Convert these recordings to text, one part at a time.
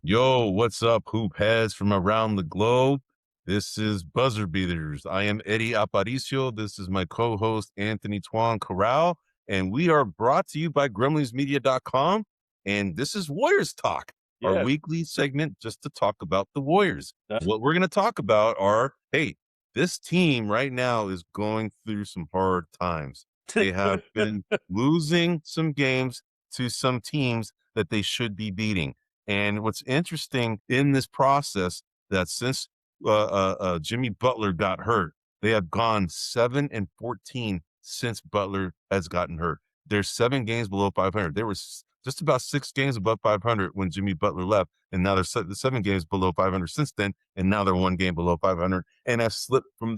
Yo, what's up, hoop heads from around the globe? This is Buzzer Beaters. I am Eddie Aparicio. This is my co-host, Anthony Toine Corral, and we are brought to you by GrumblingsMedia.com. And this is Warriors Talk, our Yes. weekly segment just to talk about the Warriors. That's- What we're going to talk about are, hey, this team right now is going through some hard times. They have been losing some games to some teams that they should be beating. And what's interesting in this process that since Jimmy Butler got hurt, they have gone 7-14 since Butler has gotten hurt. They're 7 games below 500. They were just about 6 games above 500 when Jimmy Butler left, and now they're 7 games below 500 since then, and now they're 1 game below 500, and have slipped from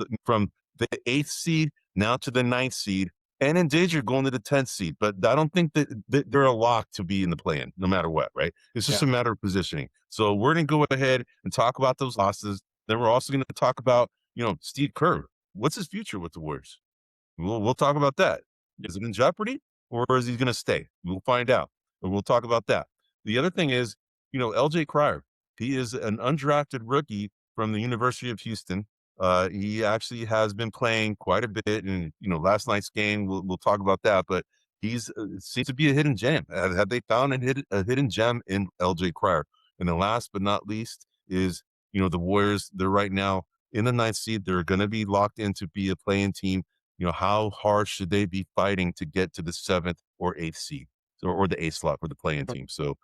the 8th seed now to the 9th seed, and in danger going to the 10th seed. But I don't think that they're a lock to be in the play-in, no matter what, right? It's just a matter of positioning. So we're going to go ahead and talk about those losses. Then we're also going to talk about, Steve Kerr. What's his future with the Warriors? We'll talk about that. Is it in jeopardy, or is he going to stay? We'll find out. And we'll talk about that. The other thing is, LJ Cryer. He is an undrafted rookie from the University of Houston. He actually has been playing quite a bit, and last night's game we'll talk about that. But he's seems to be a hidden gem. Have they found a hidden gem in LJ Cryer? And the last but not least is the Warriors. They're right now in the 9th seed. They're going to be locked in to be a play-in team. How hard should they be fighting to get to the 7th or 8th seed, or the 8th slot for the play-in team? So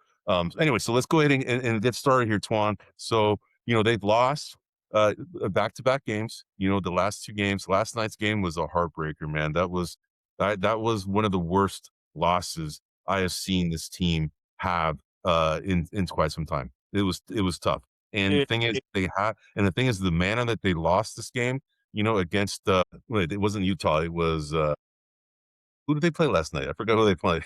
anyway, so let's go ahead and get started here, Twan. So they've lost back-to-back games. The last 2 games. Last night's game was a heartbreaker, man. That was one of the worst losses I have seen this team have in quite some time. It was tough. And the thing is, the manner that they lost this game, against it wasn't Utah. It was who did they play last night? I forgot who they played.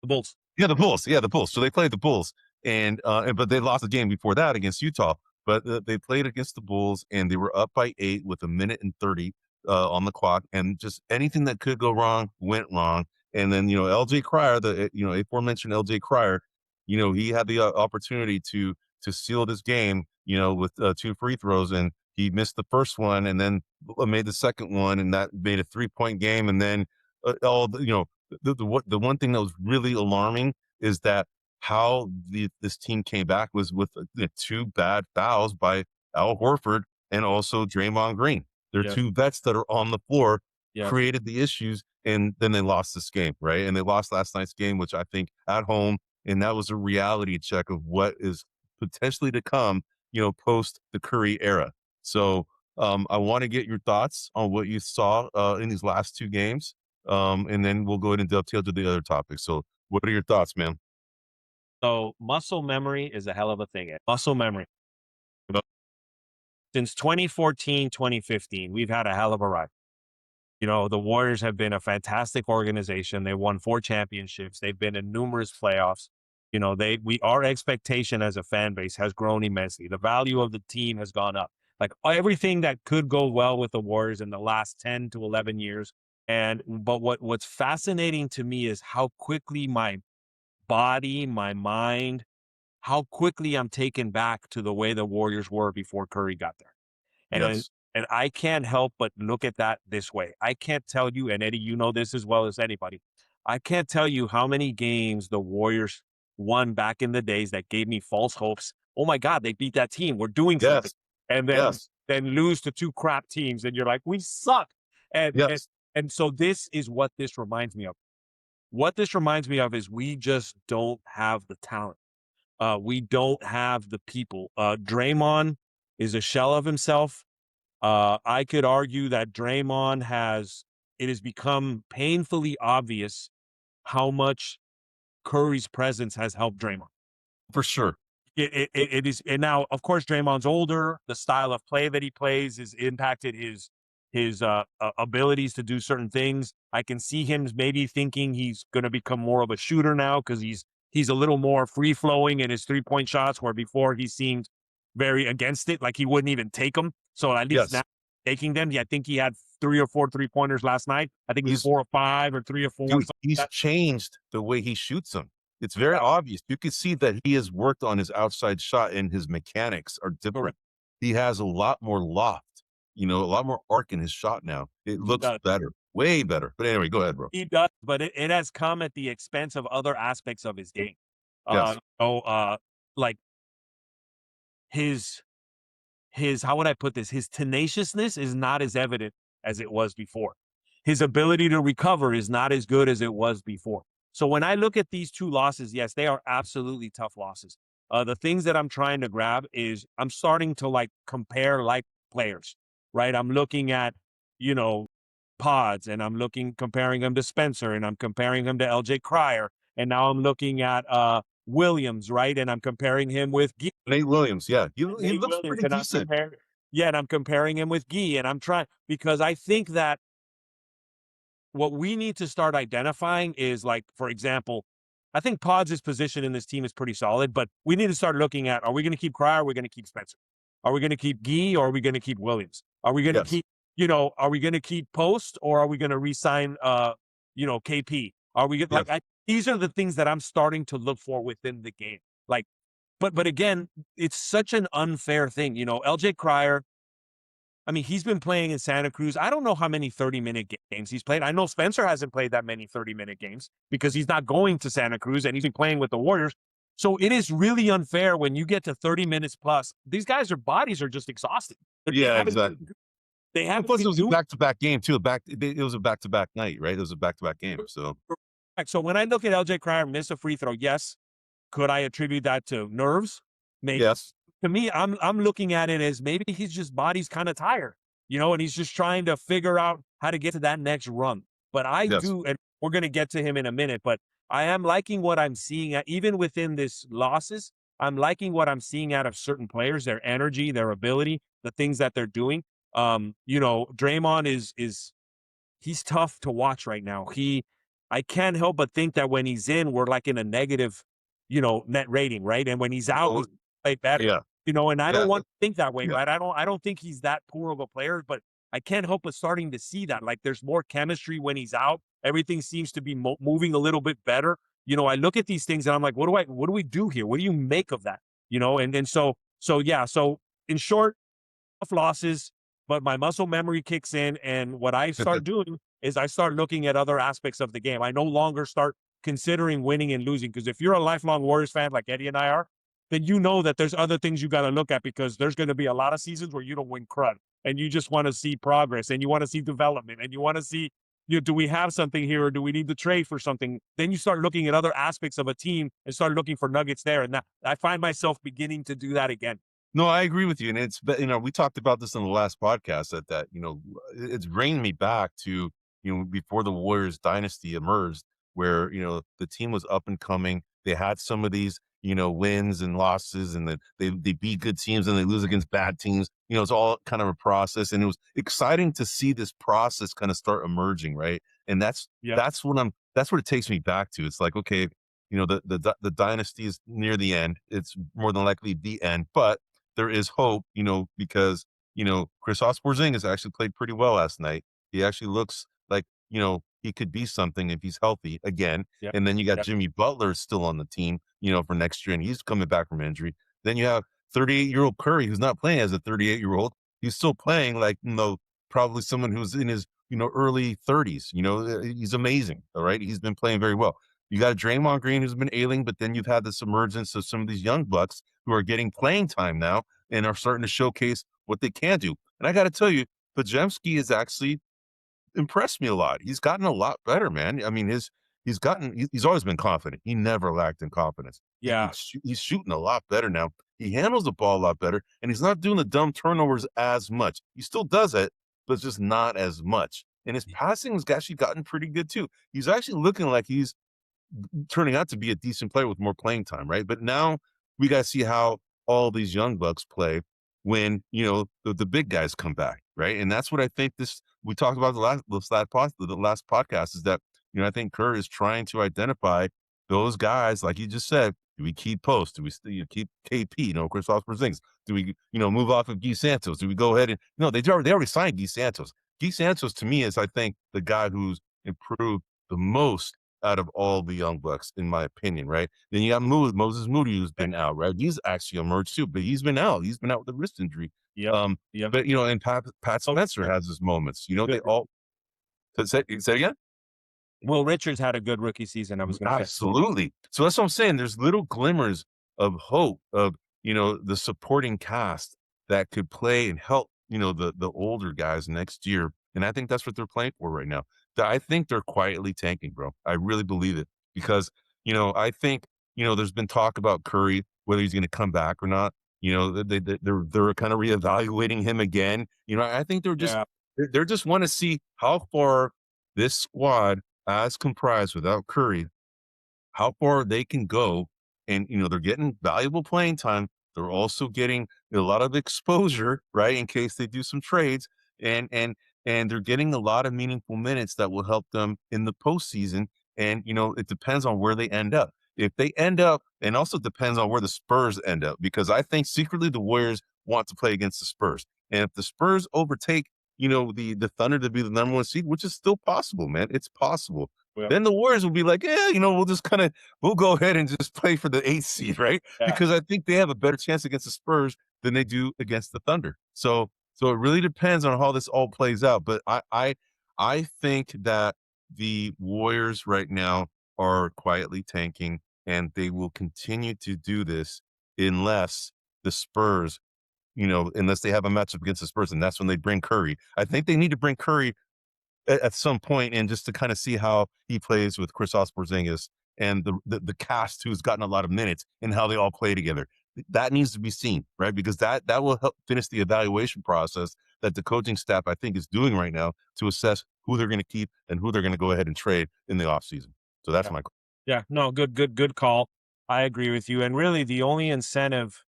The Bulls. Yeah, the Bulls. Yeah, the Bulls. So they played the Bulls, but they lost the game before that against Utah. But they played against the Bulls, and they were up by 8 with 1:30 on the clock, and just anything that could go wrong went wrong. And then LJ Cryer, the aforementioned LJ Cryer, he had the opportunity to seal this game, with 2 free throws, and he missed the first one, and then made the second one, and that made a 3-point game. And then the one thing that was really alarming is that how this team came back was with 2 bad fouls by Al Horford and also Draymond Green. They're 2 vets that are on the floor, created the issues, and then they lost this game, right? And they lost last night's game, which I think at home, and that was a reality check of what is potentially to come, post the Curry era. So I want to get your thoughts on what you saw in these last 2 games. And then we'll go ahead and dovetail to the other topics. So what are your thoughts, man? So muscle memory is a hell of a thing. Muscle memory. Since 2014, 2015, we've had a hell of a ride. The Warriors have been a fantastic organization. They won 4 championships. They've been in numerous playoffs. Our expectation as a fan base has grown immensely. The value of the team has gone up. Like everything that could go well with the Warriors in the last 10 to 11 years. But what's fascinating to me is how quickly my body, my mind, how quickly I'm taken back to the way the Warriors were before Curry got there. And I can't help but look at that this way. I can't tell you, and Eddie, you know this as well as anybody, I can't tell you how many games the Warriors won back in the days that gave me false hopes. Oh my God, they beat that team. We're doing something. And then lose to 2 crap teams, and you're like, we suck. And so this is what this reminds me of. What this reminds me of is we just don't have the talent. We don't have the people. Draymond is a shell of himself. I could argue that it has become painfully obvious how much Curry's presence has helped Draymond. For sure. It is. And now, of course, Draymond's older. The style of play that he plays has impacted his abilities to do certain things. I can see him maybe thinking he's going to become more of a shooter now because he's a little more free flowing in his 3-point shots, where before he seemed very against it, like he wouldn't even take them. So at least now taking them. I think he had 3 or 4 3-pointers last night. I think he's 4 or 5 or 3 or 4. Dude, he's changed the way he shoots them. It's very obvious. You can see that he has worked on his outside shot and his mechanics are different. Correct. He has a lot more loft, a lot more arc in his shot now. It looks better, way better. But anyway, go ahead, bro. He does, but it has come at the expense of other aspects of his game. Yes. Like his how would I put this? His tenaciousness is not as evident as it was before. His ability to recover is not as good as it was before. So when I look at these two losses, yes, they are absolutely tough losses. The things that I'm trying to grab is I'm starting to compare players, right? I'm looking at, Pods, and I'm comparing him to Spencer, and I'm comparing him to LJ Cryer, and now I'm looking at Williams, right? And I'm comparing him with Gee. Nate Williams, yeah. He looks pretty decent. And I'm comparing him with Gee, and I'm trying, because I think that what we need to start identifying is, for example, I think Pods' position in this team is pretty solid, but we need to start looking at, are we going to keep Cryer, or are we going to keep Spencer? Are we going to keep Gee, or are we going to keep Williams? Are we going to keep, are we going to keep Post, or are we going to re-sign, KP? Are we going these are the things that I'm starting to look for within the game. But again, it's such an unfair thing. LJ Cryer, I mean, he's been playing in Santa Cruz. I don't know how many 30-minute games he's played. I know Spencer hasn't played that many 30-minute games because he's not going to Santa Cruz and he's been playing with the Warriors. So it is really unfair when you get to 30 minutes plus. These guys, their bodies are just exhausted. Yeah, exactly. They have. Plus, it was a back-to-back game too. It was a back-to-back night, right? It was a back-to-back game. So when I look at LJ Cryer miss a free throw, yes, could I attribute that to nerves? Maybe. Yes. To me, I'm looking at it as maybe his body's kind of tired, and he's just trying to figure out how to get to that next run. But I do, and we're going to get to him in a minute, but I am liking what I'm seeing even within this losses. I'm liking what I'm seeing out of certain players, their energy, their ability, the things that they're doing. Draymond he's tough to watch right now. I can't help but think that when he's in, we're in a negative, net rating, right? And when he's out, he's play better. Yeah. And I don't want to think that way, right? I don't think he's that poor of a player, but I can't help but starting to see that. There's more chemistry when he's out. Everything seems to be moving a little bit better. I look at these things and I'm like, what do we do here? What do you make of that? So in short, tough losses, but my muscle memory kicks in, and what I start doing is I start looking at other aspects of the game. I no longer start considering winning and losing, because if you're a lifelong Warriors fan like Eddie and I are, then you know that there's other things you got to look at, because there's going to be a lot of seasons where you don't win crud, and you just want to see progress, and you want to see development, and you want to see, do we have something here, or do we need to trade for something? Then you start looking at other aspects of a team and start looking for nuggets there. And I find myself beginning to do that again. No, I agree with you. And it's, we talked about this in the last podcast that it's bringing me back to, before the Warriors dynasty emerged, where, the team was up and coming. They had some of these, wins and losses, and they beat good teams and they lose against bad teams. It's all kind of a process, and it was exciting to see this process kind of start emerging. Right. And that's what it takes me back to. It's like, okay, the dynasty is near the end. It's more than likely the end, but there is hope, because, Kristaps Porzingis actually played pretty well last night. He actually looks like, he could be something if he's healthy again. Yep. And then you got Jimmy Butler still on the team, for next year, and he's coming back from injury. Then you have 38-year-old Curry, who's not playing as a 38-year-old. He's still playing like, probably someone who's in his, early 30s. He's amazing. All right. He's been playing very well. You got Draymond Green, who's been ailing, but then you've had this emergence of some of these young bucks who are getting playing time now and are starting to showcase what they can do. And I got to tell you, Podziemski has actually impressed me a lot. He's gotten a lot better, man. I mean, he's always been confident. He never lacked in confidence. Yeah. He's shooting a lot better now. He handles the ball a lot better, and he's not doing the dumb turnovers as much. He still does it, but it's just not as much. And his passing has actually gotten pretty good too. He's actually looking like he's turning out to be a decent player with more playing time, right? But now we got to see how all these young bucks play when, the big guys come back, right? And that's what I think we talked about the last podcast is that, I think Kerr is trying to identify those guys, like you just said. Do we keep Post? Do we keep KP? Kristaps Porzingis? Do we, move off of Guy Santos? Do we go ahead and they already signed Guy Santos. Guy Santos to me is, I think, the guy who's improved the most out of all the young bucks, in my opinion, right? Then you got Moses Moody, who's been out, right? He's actually emerged too, but he's been out. He's been out with a wrist injury. Yep. Um, Yep. but and Pat Spencer has his moments. They all say again. Will Richards had a good rookie season. I was going to say. Absolutely. So that's what I'm saying. There's little glimmers of hope of, the supporting cast that could play and help, the older guys next year. And I think that's what they're playing for right now. I think they're quietly tanking, bro. I really believe it because, I think, there's been talk about Curry, whether he's going to come back or not. They're kind of reevaluating him again. I think they're just want to see how far this squad as comprised without Curry, how far they can go. And, they're getting valuable playing time. They're also getting a lot of exposure, right? In case they do some trades and they're getting a lot of meaningful minutes that will help them in the postseason. And, it depends on where they end up. If they end up, and also depends on where the Spurs end up, because I think secretly the Warriors want to play against the Spurs. And if the Spurs overtake, the Thunder to be the number one seed, which is still possible, man. It's possible. Well, Then the Warriors will be like, we'll go ahead and just play for the 8th seed, right? Yeah. Because I think they have a better chance against the Spurs than they do against the Thunder. So it really depends on how this all plays out. But I think that the Warriors right now are quietly tanking, and they will continue to do this unless the Spurs, unless they have a matchup against the Spurs, and that's when they bring Curry. I think they need to bring Curry at some point, and just to kind of see how he plays with Kristaps Porzingis and the cast who's gotten a lot of minutes and how they all play together. That needs to be seen, right? Because that will help finish the evaluation process that the coaching staff, I think, is doing right now to assess who they're going to keep and who they're going to go ahead and trade in the offseason. So that's my call. Yeah, no, good call. I agree with you. And really, the only incentive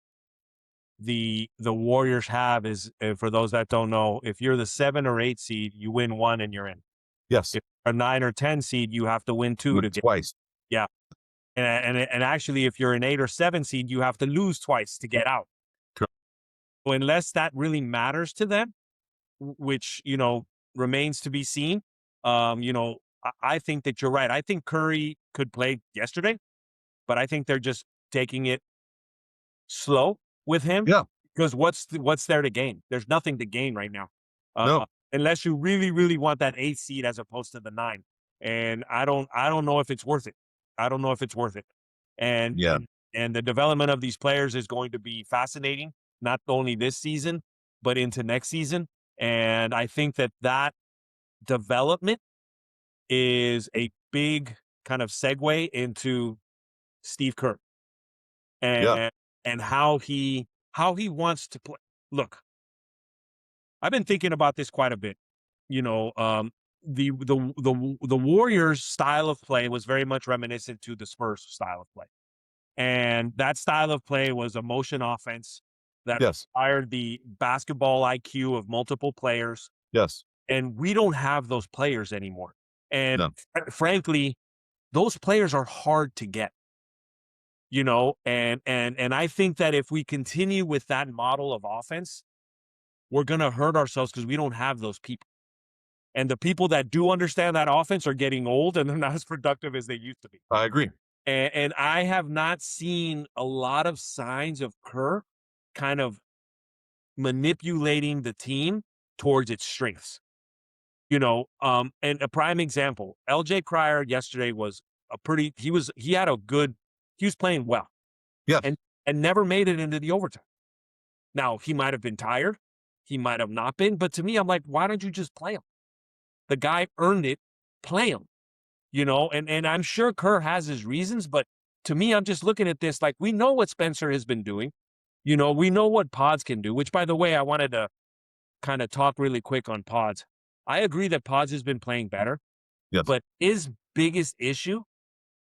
the Warriors have is, for those that don't know, if you're the 7 or 8 seed, you win 1 and you're in. Yes. If you're a 9 or 10 seed, you have to win 2 to get twice. Yeah. And actually, if you're an 8 or 7 seed, you have to lose twice to get out. Correct. So unless that really matters to them, which, remains to be seen, I think that you're right. I think Curry could play yesterday, but I think they're just taking it slow with him. Yeah. Because what's there to gain? There's nothing to gain right now. No. Unless you really, really want that 8th seed as opposed to the 9. And I don't know if it's worth it. I don't know if it's worth it. And the development of these players is going to be fascinating, not only this season, but into next season. And I think that development is a big kind of segue into Steve Kerr and how he wants to play. Look, I've been thinking about this quite a bit. The Warriors' style of play was very much reminiscent to the Spurs' style of play, and that style of play was a motion offense that required the basketball IQ of multiple players. Yes, and we don't have those players anymore. And frankly, those players are hard to get. And I think that if we continue with that model of offense, we're going to hurt ourselves because we don't have those people. And the people that do understand that offense are getting old and they're not as productive as they used to be. I agree. And I have not seen a lot of signs of Kerr kind of manipulating the team towards its strengths. And a prime example, LJ Cryer yesterday was he was playing well. Yeah. And never made it into the overtime. Now, he might have been tired. He might have not been. But to me, I'm like, why don't you just play him? The guy earned it. Play him. And I'm sure Kerr has his reasons. But to me, I'm just looking at this like, we know what Spencer has been doing. We know what Pods can do, which, by the way, I wanted to kind of talk really quick on Pods. I agree that Pods has been playing better. Yes. But his biggest issue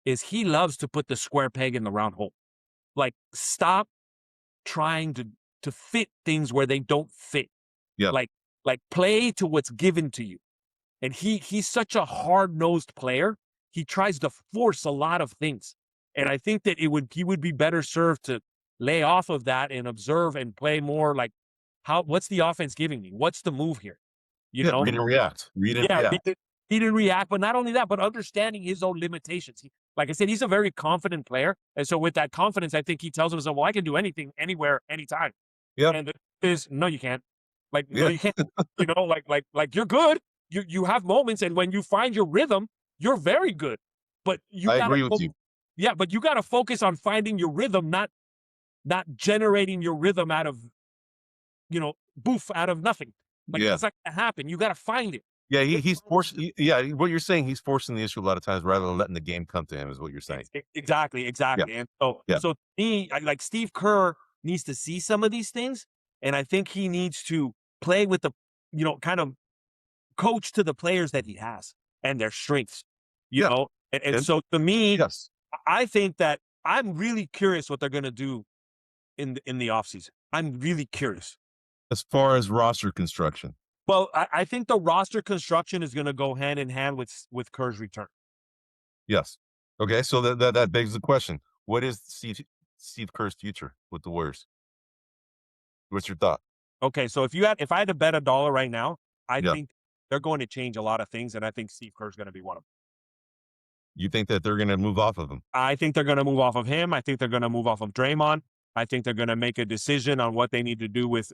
is he loves to put the square peg in the round hole. Like, stop trying to fit things where they don't fit. Yeah. Like play to what's given to you. And he's such a hard-nosed player. He tries to force a lot of things. And I think that he would be better served to lay off of that and observe and play more like, what's the offense giving me? What's the move here? Read and react. Read and react. He didn't react, but not only that, but understanding his own limitations. Like I said, he's a very confident player. And so with that confidence, I think he tells himself, well, I can do anything, anywhere, anytime. Yeah. And the truth is, no, you can't. Like, no, Yeah. you can't. Like you're good. You have moments, and when you find your rhythm, you're very good. But you I gotta agree with you. yeah, but you gotta focus on finding your rhythm, not generating your rhythm out of, boof, out of nothing. Like, Yeah. that's not gonna happen. You gotta find it. Yeah, he's forcing. Yeah, what you're saying, he's forcing the issue a lot of times rather than letting the game come to him, is what you're saying. Exactly, Yeah, exactly. And so, yeah, to me, like Steve Kerr needs to see some of these things, and I think he needs to play with the, kind of coach to the players that he has and their strengths. yeah. And And so to me, yes, I think that I'm really curious what they're going to do in the offseason. I'm really curious. as far as roster construction, Well, I think the roster construction is going to go hand in hand with Kerr's return. yes. Okay, so that begs the question: what is Steve Kerr's future with the Warriors? What's your thought? Okay, so if I had to bet a dollar right now, I Yeah, think they're going to change a lot of things, and I think Steve Kerr's going to be one of them. you think that they're going to move off of him? I think they're going to move off of him. I think they're going to move off of Draymond. I think they're going to make a decision on what they need to do with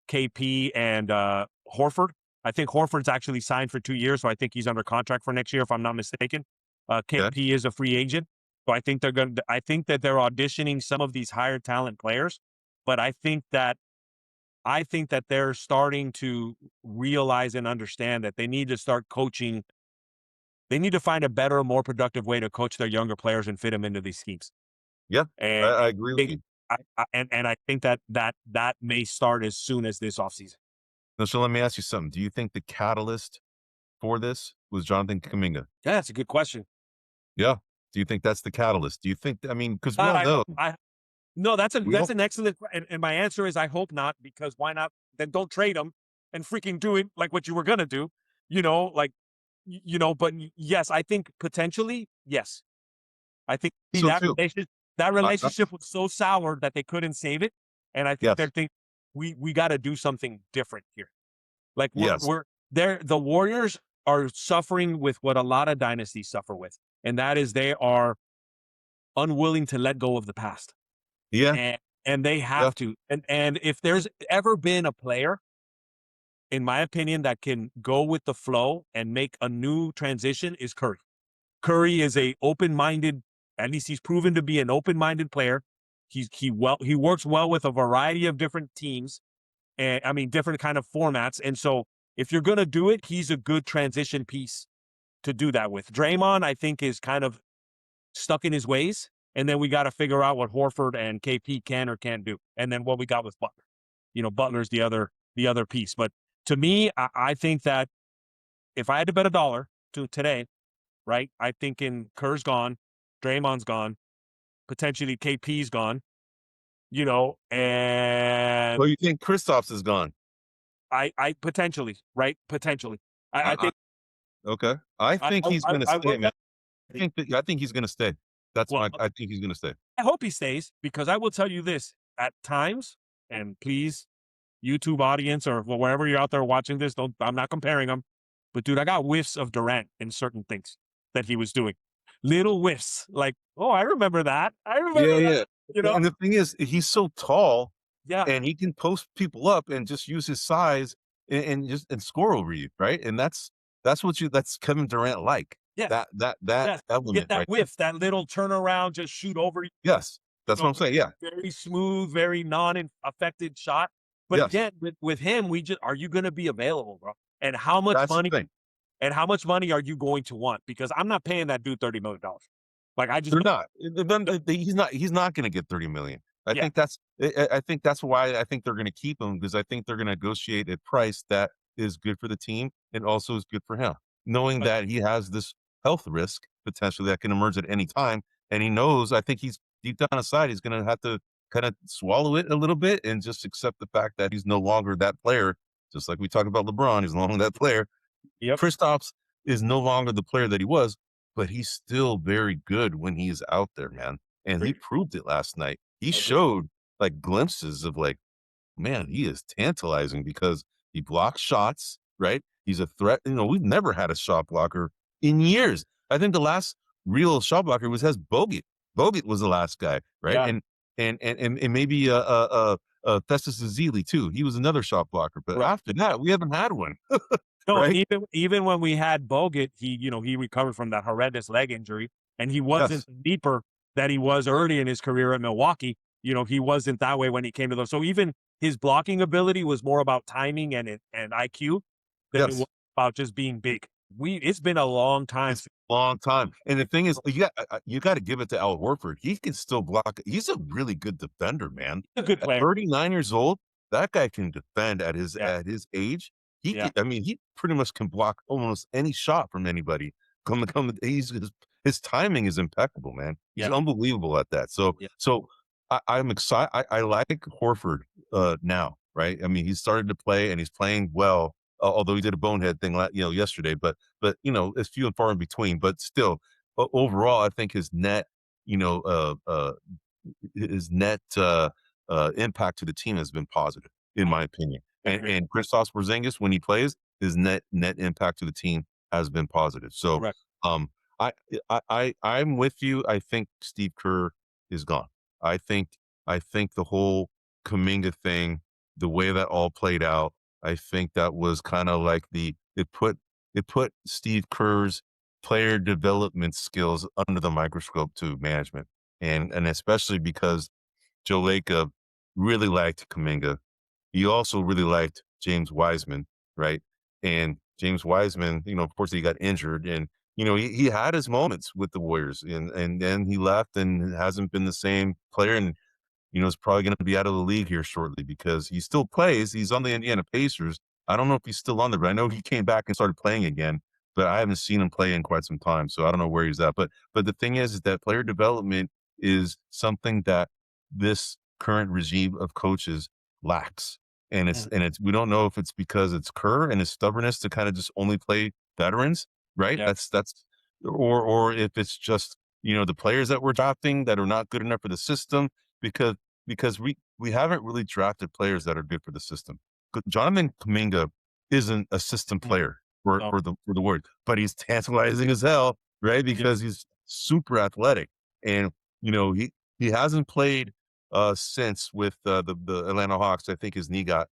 KP and Horford. I think Horford's actually signed for 2 years, so I think he's under contract for next year, if I'm not mistaken. Okay, KP is a free agent, so I think I think that they're auditioning some of these higher talent players, but I think that they're starting to realize and understand that they need to start coaching. They need to find a better, more productive way to coach their younger players and fit them into these schemes. yeah, And I agree with you. I think that may start as soon as this offseason. Now, so let me ask you something: do you think the catalyst for this was Jonathan Kuminga? Yeah, that's a good question. Yeah. Do you think that's the catalyst? Do you think? I mean, because we all know. No, that's We all, an excellent, and my answer is I hope not, because why not? Then don't trade him and freaking do it like what you were gonna do. Like, But yes, I think potentially yes. I think so too. that I, relationship was so sour that they couldn't save it, and I think yes. they're thinking we got to do something different here. Like Yes. the Warriors are suffering with what a lot of dynasties suffer with, and that is they are unwilling to let go of the past. Yeah. And they Yeah. have to. And if there's ever been a player, in my opinion, that can go with the flow and make a new transition, is Curry. Curry is a open-minded, at least he's proven to be an open-minded player. He works well with a variety of different teams, and I mean different kind of formats. And so if you're gonna do it, he's a good transition piece to do that with. Draymond, I think, is kind of stuck in his ways. And then we got to figure out what Horford and KP can or can't do. And then what we got with Butler. Butler's the other piece. But to me, I think that if I had to bet a dollar to today, right, I think in Kerr's gone, Draymond's gone, potentially KP's gone, and Well, you think Kristaps is gone? I potentially, right? Potentially. I I, think okay. I think he's going to I stay, will man. I think he's going to stay. well, I think he's going to stay. I hope he stays, because I will tell you this at times, and please, YouTube audience or wherever you're out there watching this, I'm not comparing them, but dude, I got whiffs of Durant in certain things that he was doing. Little whiffs, like, oh, I remember that. I Yeah, remember yeah. that. And the thing is, he's so tall, Yeah, and he can post people up and just use his size and score over you, right? And that's Kevin Durant like yeah, that yeah. Get element that right there. whiff, that little turnaround, just shoot over you. Yes, that's what I'm saying. Yeah, Very smooth, very non-affected shot. But yes, again, with him, are you going to be available, bro? And how much that's the money? thing. And how much money are you going to want? Because I'm not paying that dude $30 million. Like, I just They're not. He's not going to get 30 million. yeah. I think that's why I think they're going to keep him, because I think they're going to negotiate a price that is good for the team and also is good for him, knowing But that he has this health risk potentially that can emerge at any time, and he knows. I think he's deep down inside he's going to have to kind of swallow it a little bit and just accept the fact that he's no longer that player. Just like we talk about LeBron, he's no longer that player. yep. Kristaps is no longer the player that he was, but he's still very good when he's out there, man. And he Agreed. proved it last night. He Agreed. showed like glimpses of like, man, he is tantalizing because he blocks shots, right? He's a threat. We've never had a shot blocker in years. I think the last real shot blocker has Bogut. Bogut was the last guy, right? Yeah. And maybe Festus Ezeli too. He was another shot blocker, but Right. after that, we haven't had one, No, and right? even when we had Bogut, he recovered from that horrendous leg injury, and he wasn't Yes, the deeper that he was early in his career at Milwaukee. He wasn't that way when he came to those. So even his blocking ability was more about timing and IQ than it was yes. about just being big. It's been a long time. It's a long time. And the thing is, you got to give it to Al Horford. He can still block. He's a really good defender, man. He's a good At player. 39 years old, that guy can defend Yeah, at his age. yeah, He pretty much can block almost any shot from anybody. His timing is impeccable, man. He's yeah, unbelievable at that. So yeah. so I'm excited. I like Horford now, right? I mean, he started to play and he's playing well. Although he did a bonehead thing, yesterday, but it's few and far in between. But still, overall, I think you know, uh, uh, his net impact to the team has been positive, in Mhm. my opinion. And Agree. and Kristaps Porzingis, when he plays, his net impact to the team has been positive. So, Correct. um, I'm with you. I think Steve Kerr is gone. I think I think the whole Kuminga thing, the way that all played out, I think that was kind of like it put Steve Kerr's player development skills under the microscope to management. And especially because Joe Lacob really liked Kuminga. He also really liked James Wiseman, right? And James Wiseman, of course, he got injured, and he had his moments with the Warriors, and then he left and hasn't been the same player. And is probably going to be out of the league here shortly because he still plays. He's on the Indiana Pacers. I don't know if he's still on there, but I know he came back and started playing again. But I haven't seen him play in quite some time, so I don't know where he's at. But the thing is that player development is something that this current regime of coaches lacks, and it's Mhm. and it's we don't know if it's because it's Kerr and his stubbornness to kind of just only play veterans, right? Yeah, That's or if it's just the players that we're drafting that are not good enough for the system because we haven't really drafted players that are good for the system. Jonathan Kuminga isn't a system Mhm. player for No. the Warriors, but he's tantalizing as hell, right? Yeah, Because he's super athletic, and he hasn't played since with the Atlanta Hawks. I think his knee got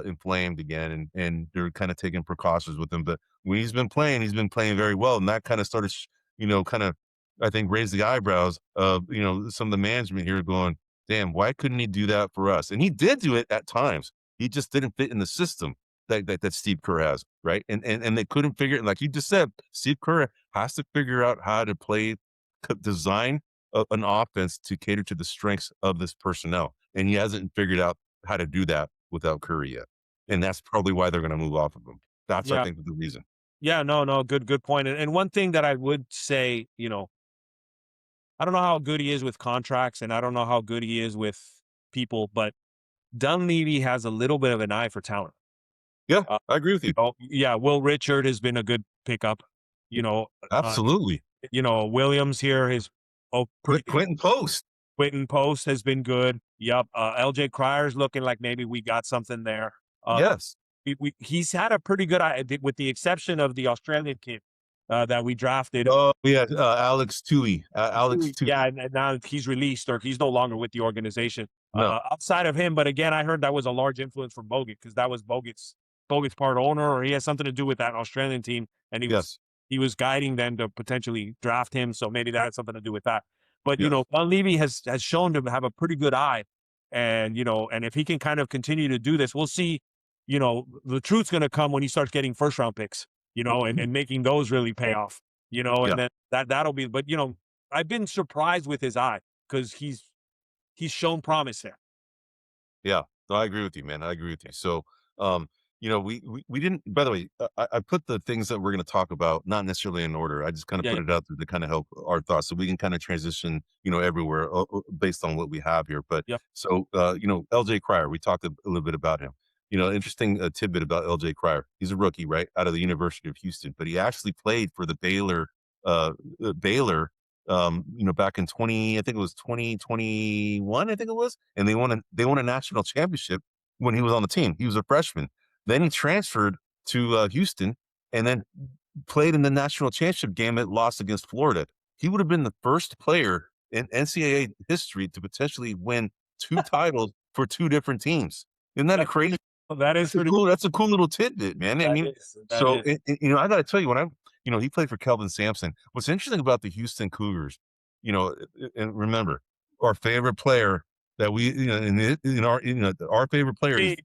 inflamed again, and they're kind of taking precautions with him. But when he's been playing very well, and that kind of started, kind of I think raised the eyebrows of some of the management here going, damn, why couldn't he do that for us? And he did do it at times. He just didn't fit in the system that Steve Kerr has, right? And they couldn't figure it. Like you just said, Steve Kerr has to figure out how to design an offense to cater to the strengths of this personnel, and he hasn't figured out how to do that without Curry yet. And that's probably why they're going to move off of him. That's I yeah, think the reason. yeah. No, no. Good point. And one thing that I would say, I don't know how good he is with contracts, and I don't know how good he is with people, but Dunleavy has a little bit of an eye for talent. Yeah, Uh, I agree with you. yeah, Will Richard has been a good pickup. You know, uh, Absolutely. Williams here is pretty. Quentin Post. Quentin Post has been good. Yep. LJ Cryer's looking like maybe we got something there. Yes. He's had a pretty good eye, with the exception of the Australian kid that we drafted. Oh, yeah, Alex Tui. Alex Tui. Yeah, and now he's released or he's no longer with the organization. No. Outside of him, but again, I heard that was a large influence from Bogut because that was Bogut's part owner, or he has something to do with that Australian team, and Yes. he was guiding them to potentially draft him. So maybe that had something to do with that. But Yes. Dunleavy has shown to have a pretty good eye, and and if he can kind of continue to do this, we'll see. The truth's going to come when he starts getting first round picks, and making those really pay off. Yeah. And then that'll be. But I've been surprised with his eye because he's shown promise there. Yeah. No, I agree with you, man. I agree with you. So, we didn't, by the way, I put the things that we're going to talk about, not necessarily in order. I just kind of Yeah, put it out there to kind of help our thoughts so we can kind of transition, everywhere based on what we have here. But yeah, so, LJ Cryer, we talked a little bit about him. Interesting tidbit about LJ Cryer. He's a rookie, right, out of the University of Houston, but he actually played for the Baylor, back in 20, I think it was 2021, I think it was, and they won a national championship when he was on the team. He was a freshman. Then he transferred to Houston and then played in the national championship game that lost against Florida. He would have been the first player in NCAA history to potentially win 2 titles for 2 different teams. Isn't that a crazy? That is pretty Cool. That's a cool little tidbit, man. I mean, so I got to tell you, when he played for Kelvin Sampson. What's interesting about the Houston Cougars, and remember, our favorite player that we, our favorite player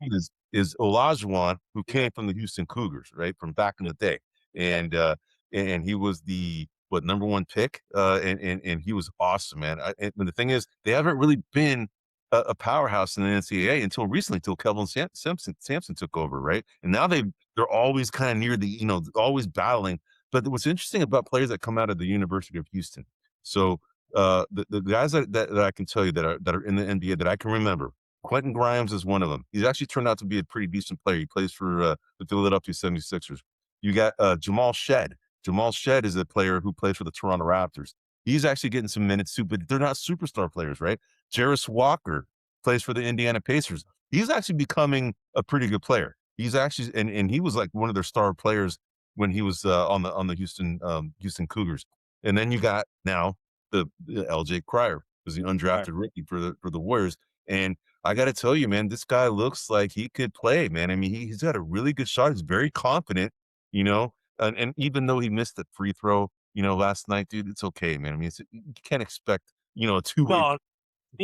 is Olajuwon, who came from the Houston Cougars, right, from back in the day, and he was the number 1 pick, and he was awesome, man. And the thing is, they haven't really been a powerhouse in the NCAA until recently, until Kelvin Sampson took over, right? And now they're always kind of near the, always battling. But what's interesting about players that come out of the University of Houston, so the guys that I can tell you that are in the NBA that I can remember, Quentin Grimes is one of them. He's actually turned out to be a pretty decent player. He plays for the Philadelphia 76ers. You got Jamal Shead. Jamal Shead is a player who plays for the Toronto Raptors. He's actually getting some minutes too, but they're not superstar players, right? Jarris Walker plays for the Indiana Pacers. He's actually becoming a pretty good player. He's actually, and he was like one of their star players when he was on the Houston Cougars. And then you got now the LJ Cryer, who's the undrafted rookie for the Warriors. And I got to tell you, man, this guy looks like he could play, man. I mean, he's got a really good shot. He's very confident, and even though he missed the free throw, last night, dude, it's okay, man. I mean, you can't expect, a two-way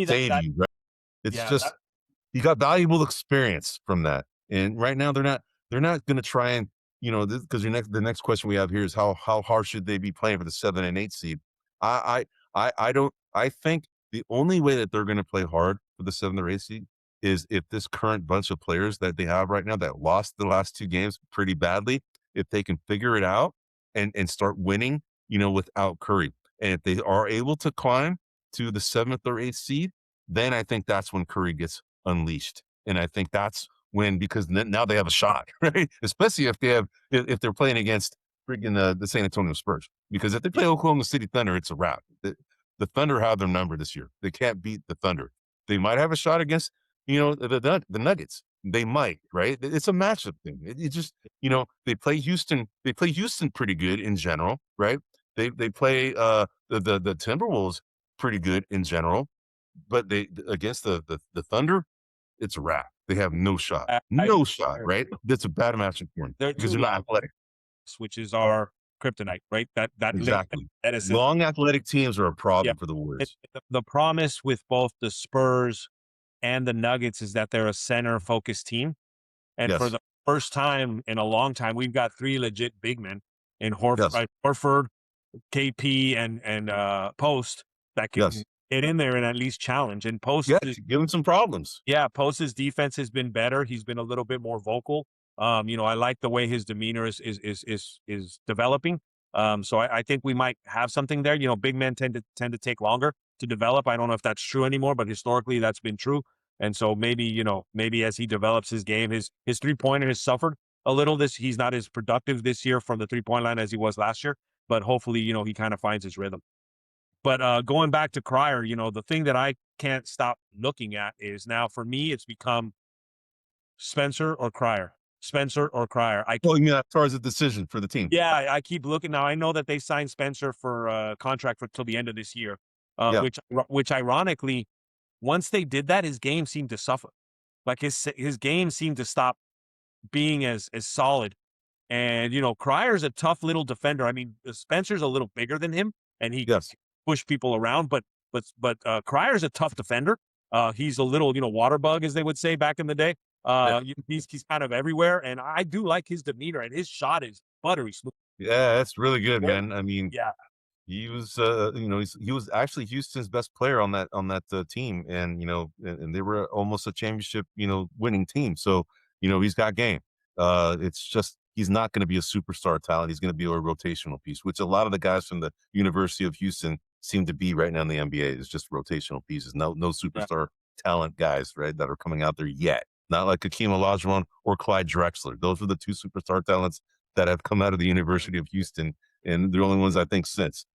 save you, right? It's just he got valuable experience from that. And right now they're not going to try and, because the next question we have here is how hard should they be playing for the 7 and 8 seed? I think the only way that they're going to play hard for the 7 or 8 seed is if this current bunch of players that they have right now that lost the last 2 games pretty badly, if they can figure it out and start winning, without Curry. And if they are able to climb to the 7th or 8th seed, then I think that's when Curry gets unleashed. And I think that's when, because now they have a shot, right? Especially if they're playing against freaking the San Antonio Spurs. Because if they play Oklahoma City Thunder, it's a wrap. The Thunder have their number this year. They can't beat the Thunder. They might have a shot against, the Nuggets. They might, right? It's a matchup thing. It just, they play Houston. They play Houston pretty good in general, right? They play the Timberwolves pretty good in general, but they against the Thunder, it's a wrap. They have no shot, right? That's a bad matchup for them because they're not athletic, which is our kryptonite, right? That exactly. Long athletic teams are a problem for the Warriors. The promise with both the Spurs and the Nuggets is that they're a center-focused team, and for the first time in a long time, we've got 3 legit big men in Horford, KP, and Post that can get in there and at least challenge. And Post, give him some problems. Yeah, Post's defense has been better. He's been a little bit more vocal. I like the way his demeanor is developing. So I think we might have something there. Big men tend to take longer to develop. I don't know if that's true anymore, but historically that's been true. And so maybe as he develops his game, his 3-pointer has suffered a little. He's not as productive this year from the 3-point line as he was last year, but hopefully, he kind of finds his rhythm. But going back to Cryer, the thing that I can't stop looking at is now for me, it's become Spencer or Cryer. You mean as far as a decision for the team? Yeah, I keep looking now. I know that they signed Spencer for a contract till the end of this year, which ironically, once they did that, his game seemed to suffer. Like his game seemed to stop being as solid. And Cryer's a tough little defender. I mean, Spencer's a little bigger than him, and he can push people around. But Cryer's a tough defender. He's a little water bug, as they would say back in the day. He's kind of everywhere, and I do like his demeanor, and his shot is buttery smooth. Yeah, that's really good, man. I mean, he was, he was actually Houston's best player on that team, and and they were almost a championship, winning team. So he's got game. It's just he's not going to be a superstar talent. He's going to be a rotational piece, which a lot of the guys from the University of Houston seem to be right now in the NBA. Is just rotational pieces. No superstar talent guys, right, that are coming out there yet. Not like Hakeem Olajuwon or Clyde Drexler. Those are the 2 superstar talents that have come out of the University of Houston, and they're the only ones I think since.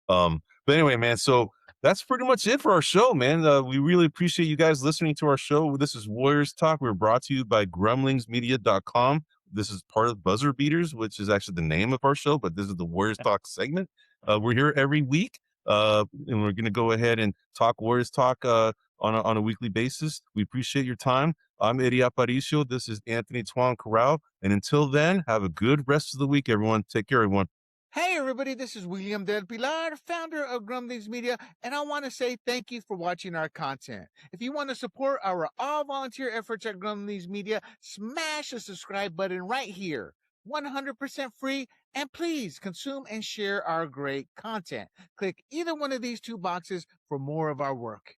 But anyway, man, so that's pretty much it for our show, man. We really appreciate you guys listening to our show. This is Warriors Talk. We're brought to you by grumblingsmedia.com. This is part of Buzzer Beaters, which is actually the name of our show, but this is the Warriors Talk segment. We're here every week, and we're going to go ahead and talk Warriors Talk on a weekly basis. We appreciate your time. I'm Eddie Aparicio. This is Anthony Toine Corral. And until then, have a good rest of the week, everyone. Take care, everyone. Hey everybody, this is William Del Pilar, founder of Grumblings Media, and I want to say thank you for watching our content. If you want to support our all-volunteer efforts at Grumblings Media, smash the subscribe button right here. 100% free, and please consume and share our great content. Click either one of these two boxes for more of our work.